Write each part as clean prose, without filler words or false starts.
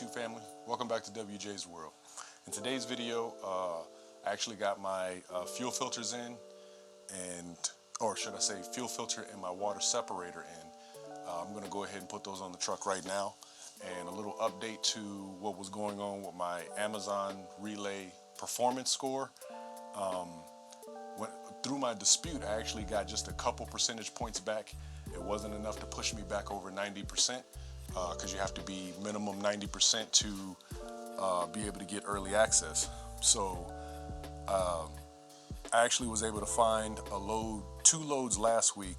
YouTube family, welcome back to WJ's World. In today's video, I actually got my fuel filters in, or should I say fuel filter and my water separator in. I'm going to go ahead and put those on the truck right now. And a little update to what was going on with my Amazon Relay performance score. Through my dispute, I actually got just a couple percentage points back. It wasn't enough to push me back over 90%, because you have to be minimum 90% to be able to get early access. So I actually was able to find two loads last week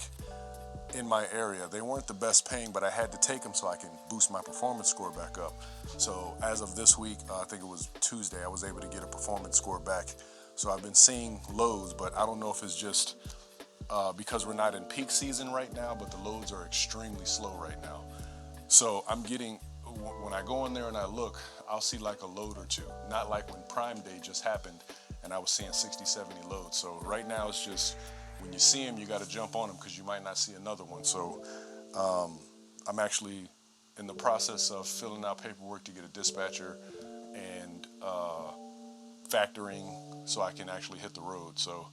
in my area. They weren't the best paying, but I had to take them so I can boost my performance score back up. So as of this week, I think it was Tuesday, I was able to get a performance score back. So I've been seeing loads, but I don't know if it's just because we're not in peak season right now, but the loads are extremely slow right now. So I'm getting, when I go in there and I look, I'll see like a load or two, not like when Prime Day just happened and I was seeing 60, 70 loads. So right now it's just, when you see them, you got to jump on them because you might not see another one. So I'm actually in the process of filling out paperwork to get a dispatcher and factoring so I can actually hit the road. So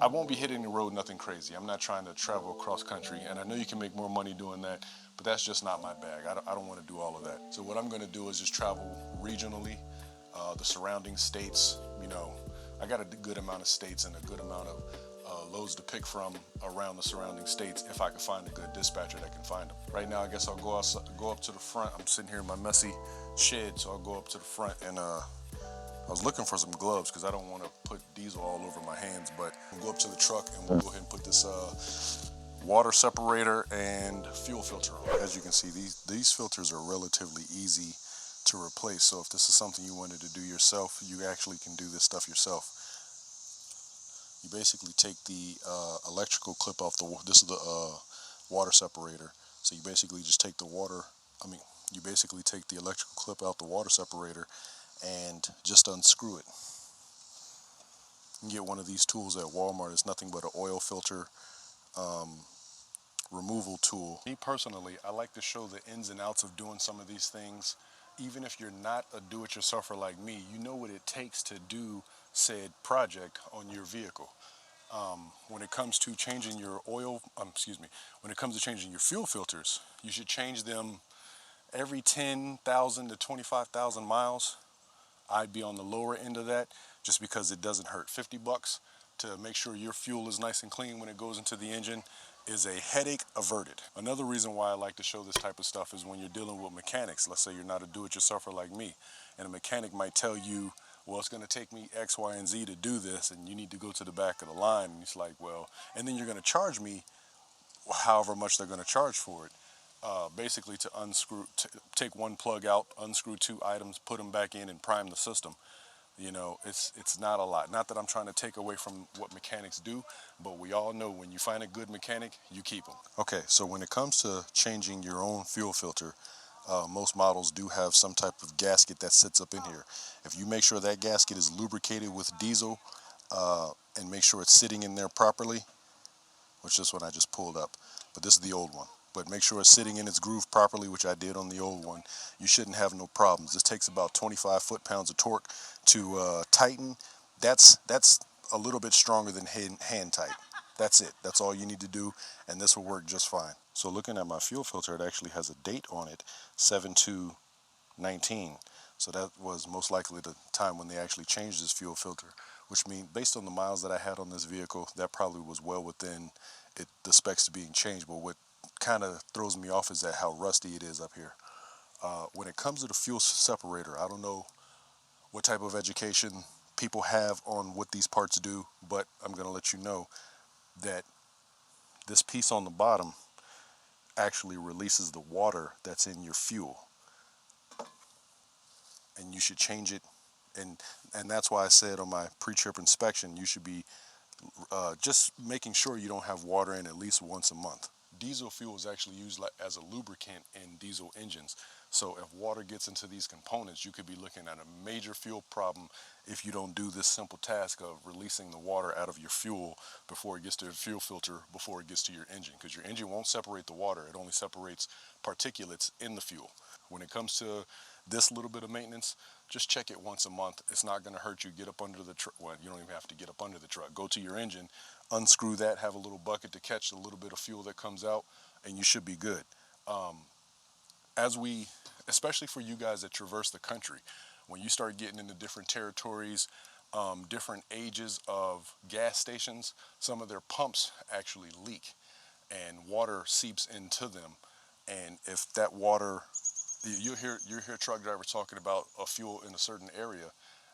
I won't be hitting the road, nothing crazy. I'm not trying to travel across country, and I know you can make more money doing that, but that's just not my bag. I don't want to do all of that. So what I'm going to do is just travel regionally, the surrounding states. You know, I got a good amount of states and a good amount of loads to pick from around the surrounding states if I can find a good dispatcher that can find them. Right now, I guess I'll go up to the front. I'm sitting here in my messy shed, so I'll go up to the front and I was looking for some gloves because I don't want to put diesel all over my hands, but we'll go up to the truck and we'll go ahead and put this water separator and fuel filter on. As you can see, these filters are relatively easy to replace. So if this is something you wanted to do yourself, you actually can do this stuff yourself. You basically take the electrical clip off this is the water separator. So you basically just take you basically take the electrical clip out the water separator and just unscrew it. You can get one of these tools at Walmart. It's nothing but an oil filter removal tool. Me personally, I like to show the ins and outs of doing some of these things. Even if you're not a do-it-yourselfer like me, you know what it takes to do said project on your vehicle. When it comes to changing your when it comes to changing your fuel filters, you should change them every 10,000 to 25,000 miles. I'd be on the lower end of that just because it doesn't hurt. $50 to make sure your fuel is nice and clean when it goes into the engine is a headache averted. Another reason why I like to show this type of stuff is when you're dealing with mechanics. Let's say you're not a do-it-yourselfer like me, and a mechanic might tell you, well, it's going to take me X, Y, and Z to do this, and you need to go to the back of the line. And it's like, well, and then you're going to charge me however much they're going to charge for it. Basically to take one plug out, unscrew two items, put them back in and prime the system. You know, it's not a lot. Not that I'm trying to take away from what mechanics do, but we all know when you find a good mechanic, you keep them. Okay, so when it comes to changing your own fuel filter, most models do have some type of gasket that sits up in here. If you make sure that gasket is lubricated with diesel and make sure it's sitting in there properly, which this one I just pulled up, but this is the old one. But make sure it's sitting in its groove properly, which I did on the old one. You shouldn't have no problems. This takes about 25 foot-pounds of torque to tighten. That's a little bit stronger than hand tight. That's it. That's all you need to do, and this will work just fine. So looking at my fuel filter, it actually has a date on it, 7/2/19. So that was most likely the time when they actually changed this fuel filter, which means based on the miles that I had on this vehicle, that probably was well within the specs to being changed. But what kind of throws me off is that how rusty it is up here. When it comes to the fuel separator, I don't know what type of education people have on what these parts do, but I'm going to let you know that this piece on the bottom actually releases the water that's in your fuel, and you should change it. And that's why I said on my pre-trip inspection, you should be just making sure you don't have water in at least once a month. Diesel fuel is actually used as a lubricant in diesel engines. So if water gets into these components, you could be looking at a major fuel problem if you don't do this simple task of releasing the water out of your fuel before it gets to the fuel filter, before it gets to your engine, because your engine won't separate the water. It only separates particulates in the fuel. When it comes to this little bit of maintenance, just check it once a month. It's not going to hurt you. Get up under the truck. Well, you don't even have to get up under the truck. Go to your engine, unscrew that, have a little bucket to catch a little bit of fuel that comes out, and you should be good. As we, especially for you guys that traverse the country, when you start getting into different territories, different ages of gas stations, some of their pumps actually leak and water seeps into them. And if that water, you hear truck drivers talking about a fuel in a certain area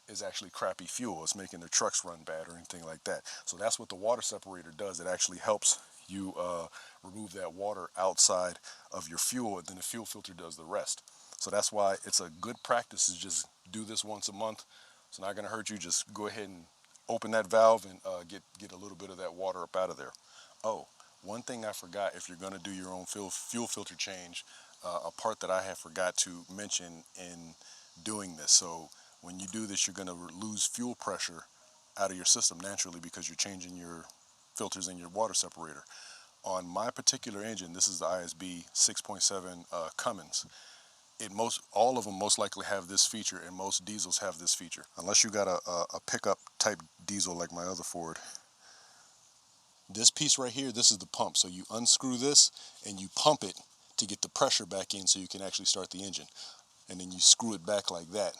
is actually crappy fuel. It's making their trucks run bad or anything like that. So that's what the water separator does. It actually helps you remove that water outside of your fuel, and then the fuel filter does the rest. So that's why it's a good practice to just do this once a month. It's not going to hurt you. Just go ahead and open that valve and get a little bit of that water up out of there. Oh, one thing I forgot, if you're going to do your own fuel filter change, a part that I have forgot to mention in doing this. So when you do this, you're going to lose fuel pressure out of your system naturally because you're changing your filters in your water separator. On my particular engine, this is the ISB 6.7 Cummins. All of them most likely have this feature, and most diesels have this feature. Unless you got a pickup type diesel like my other Ford. This piece right here, this is the pump. So you unscrew this and you pump it to get the pressure back in so you can actually start the engine. And then you screw it back like that.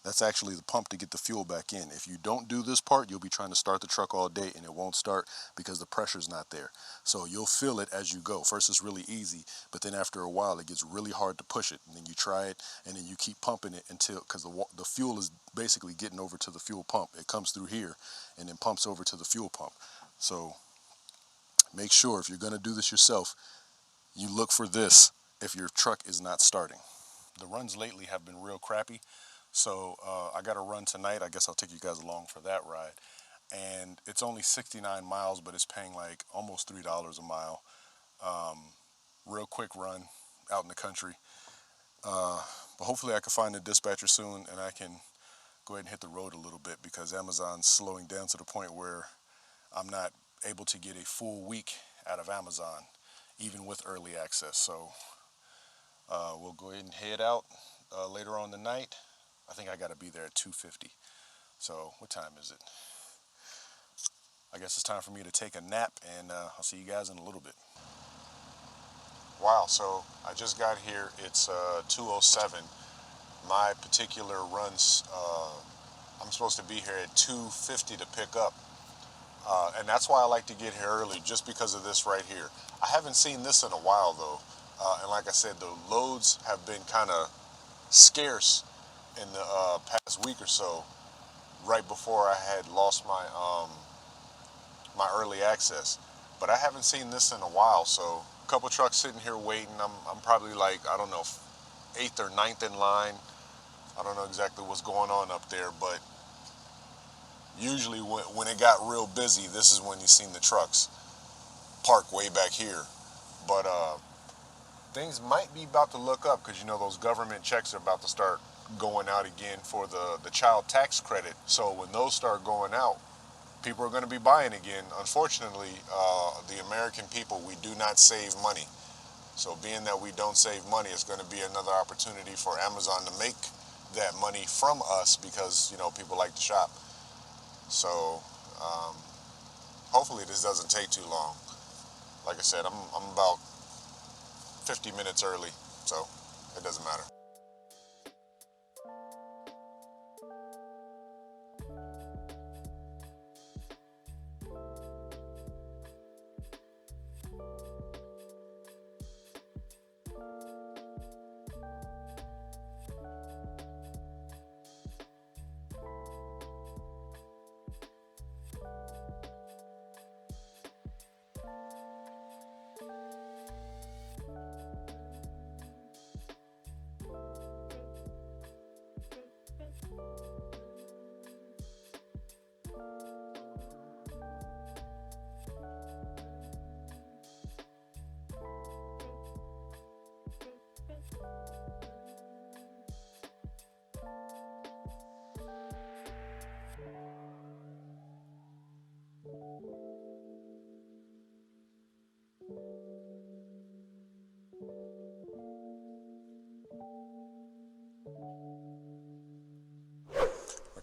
That's actually the pump to get the fuel back in. If you don't do this part, you'll be trying to start the truck all day and it won't start because the pressure's not there. So you'll feel it as you go. First it's really easy, but then after a while it gets really hard to push it. And then you try it and then you keep pumping it until, because the fuel is basically getting over to the fuel pump. It comes through here and then pumps over to the fuel pump. So make sure if you're going to do this yourself, you look for this if your truck is not starting. The runs lately have been real crappy. So I got a run tonight. I guess I'll take you guys along for that ride. And it's only 69 miles, but it's paying like almost $3 a mile. Real quick run out in the country. But hopefully I can find a dispatcher soon and I can go ahead and hit the road a little bit because Amazon's slowing down to the point where I'm not able to get a full week out of Amazon, even with early access. So we'll go ahead and head out later on tonight. I think I got to be there at 2:50. So what time is it? I guess it's time for me to take a nap, and I'll see you guys in a little bit. Wow, so I just got here. It's 2:07. My particular runs, I'm supposed to be here at 2:50 to pick up. And that's why I like to get here early, just because of this right here. I haven't seen this in a while, though. And like I said, the loads have been kind of scarce in the past week or so, right before I had lost my my early access. But I haven't seen this in a while, so a couple trucks sitting here waiting. I'm probably like, I don't know, 8th or 9th in line. I don't know exactly what's going on up there, but usually when it got real busy, this is when you seen the trucks park way back here. But things might be about to look up because, you know, those government checks are about to start going out again for the child tax credit. So when those start going out, people are going to be buying again. Unfortunately, the American people, we do not save money. So being that we don't save money, it's going to be another opportunity for Amazon to make that money from us because, you know, people like to shop. So hopefully this doesn't take too long. Like I said, I'm about 50 minutes early, so it doesn't matter.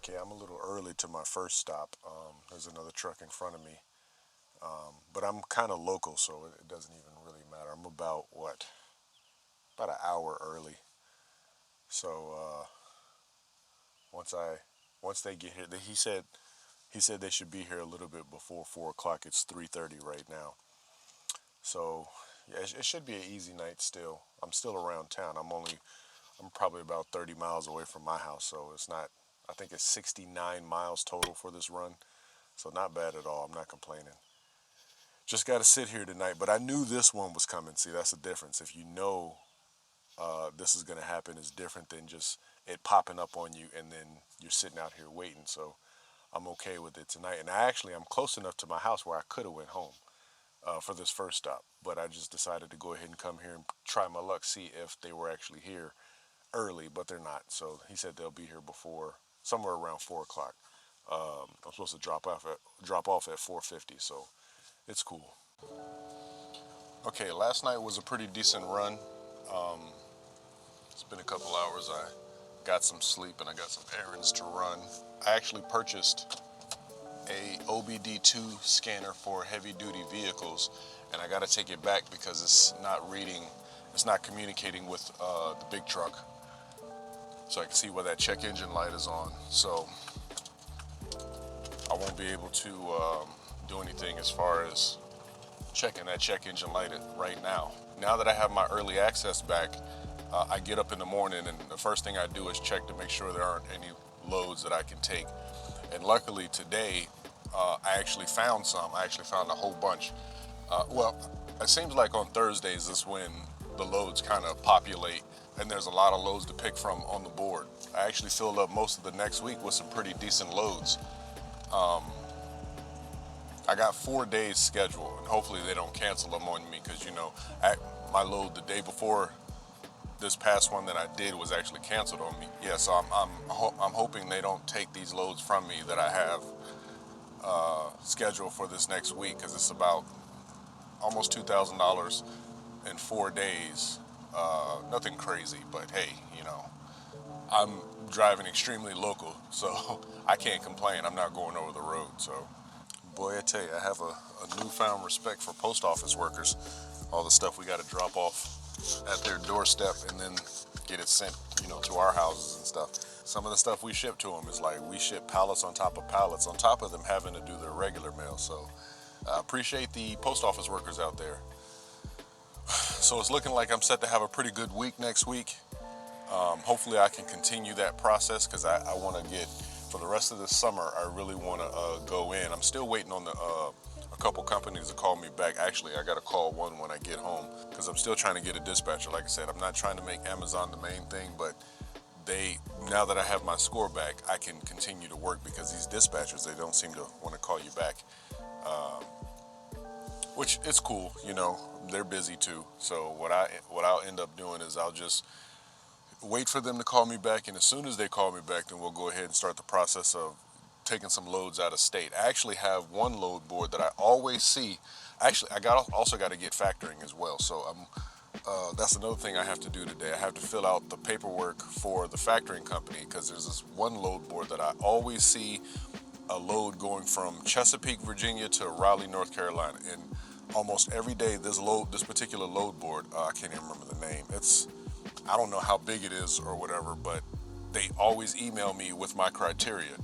Okay, I'm a little early to my first stop. There's another truck in front of me, but I'm kind of local, so it doesn't even really matter. I'm about, about an hour early. So once I once they get here, he said they should be here a little bit before 4 o'clock. It's 3:30 right now. So yeah, it should be an easy night still. I'm still around town. I'm probably about 30 miles away from my house, so it's not, I think it's 69 miles total for this run. So not bad at all. I'm not complaining. Just got to sit here tonight, but I knew this one was coming. See, that's the difference. If you know this is going to happen, is different than just it popping up on you and then you're sitting out here waiting. So I'm okay with it tonight. And I'm close enough to my house where I could have went home for this first stop, but I just decided to go ahead and come here and try my luck, see if they were actually here early, but they're not. So he said they'll be here before, somewhere around 4 o'clock. I'm supposed to drop off at 4:50, so it's cool. Okay, last night was a pretty decent run. Um, it's been a couple hours. I got some sleep and I got some errands to run. I actually purchased a OBD2 scanner for heavy duty vehicles, and I got to take it back because it's not communicating with the big truck. So I can see where that check engine light is on. So I won't be able to do anything as far as checking that check engine light right now. Now that I have my early access back, I get up in the morning and the first thing I do is check to make sure there aren't any loads that I can take. And luckily today, I actually found some. I actually found a whole bunch. Well, it seems like on Thursdays is when the loads kind of populate and there's a lot of loads to pick from on the board. I actually filled up most of the next week with some pretty decent loads. I got 4 days scheduled, and hopefully they don't cancel them on me because, my load the day before this past one that I did was actually canceled on me. Yeah, so I'm hoping they don't take these loads from me that I have scheduled for this next week, because it's about almost $2,000 in 4 days. Nothing crazy, but hey, I'm driving extremely local, so I can't complain. I'm not going over the road, so. Boy, I tell you, I have a newfound respect for post office workers. All the stuff we got to drop off at their doorstep and then get it sent, to our houses and stuff. Some of the stuff we ship to them is like we ship pallets on top of pallets, on top of them having to do their regular mail. So I appreciate the post office workers out there. So it's looking like I'm set to have a pretty good week next week. Hopefully I can continue that process, because I want to get, for the rest of this summer, I really want to go in. I'm still waiting on a couple companies to call me back. Actually, I got to call one when I get home, because I'm still trying to get a dispatcher. Like I said, I'm not trying to make Amazon the main thing, but now that I have my score back, I can continue to work, because these dispatchers, they don't seem to want to call you back. Which it's cool, they're busy too. So what I'll end up doing is I'll just wait for them to call me back, and as soon as they call me back, then we'll go ahead and start the process of taking some loads out of state. I actually have one load board that I always see. Actually, also got to get factoring as well. So that's another thing I have to do today. I have to fill out the paperwork for the factoring company, because there's this one load board that I always see a load going from Chesapeake, Virginia to Raleigh, North Carolina, and almost every day this particular load board, I can't even remember the name. I don't know how big it is or whatever, but they always email me with my criteria,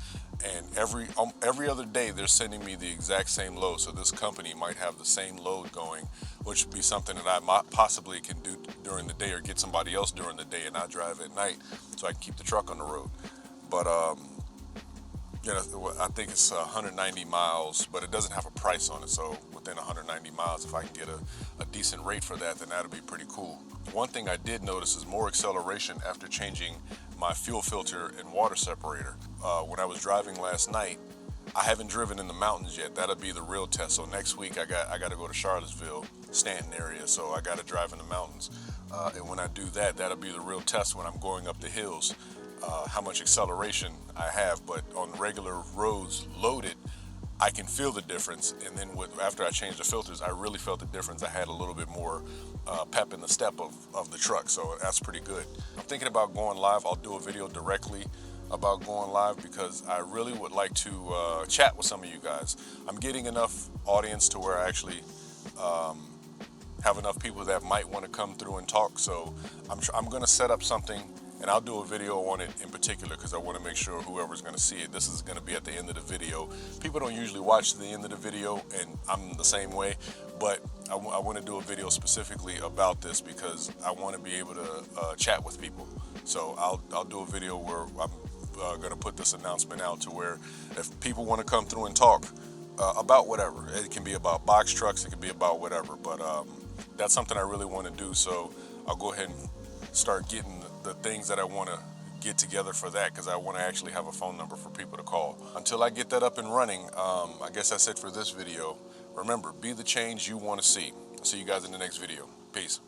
and every other day they're sending me the exact same load. So this company might have the same load going, which would be something that I possibly can do during the day, or get somebody else during the day and not drive at night, so I can keep the truck on the road. But I think it's 190 miles, but it doesn't have a price on it. So within 190 miles, if I can get a decent rate for that, then that'll be pretty cool. One thing I did notice is more acceleration after changing my fuel filter and water separator. When I was driving last night, I haven't driven in the mountains yet. That'll be the real test. So next week I got to go to Charlottesville, Stanton area. So I got to drive in the mountains. And when I do that, that'll be the real test when I'm going up the hills. How much acceleration I have, but on regular roads loaded, I can feel the difference. And then after I changed the filters, I really felt the difference. I had a little bit more pep in the step of the truck, so that's pretty good. I'm thinking about going live. I'll do a video directly about going live because I really would like to chat with some of you guys. I'm getting enough audience to where I actually have enough people that might want to come through and talk. So I'm going to set up something, and I'll do a video on it in particular because I want to make sure whoever's going to see it, this is going to be at the end of the video. People don't usually watch the end of the video, and I'm the same way, but I want to do a video specifically about this because I want to be able to chat with people. So I'll do a video where I'm going to put this announcement out to where if people want to come through and talk about whatever, it can be about box trucks, it can be about whatever, but that's something I really want to do. So I'll go ahead and start getting the things that I want to get together for that because I want to actually have a phone number for people to call. Until I get that up and running, I guess that's it for this video. Remember, be the change you want to see. I'll see you guys in the next video. Peace.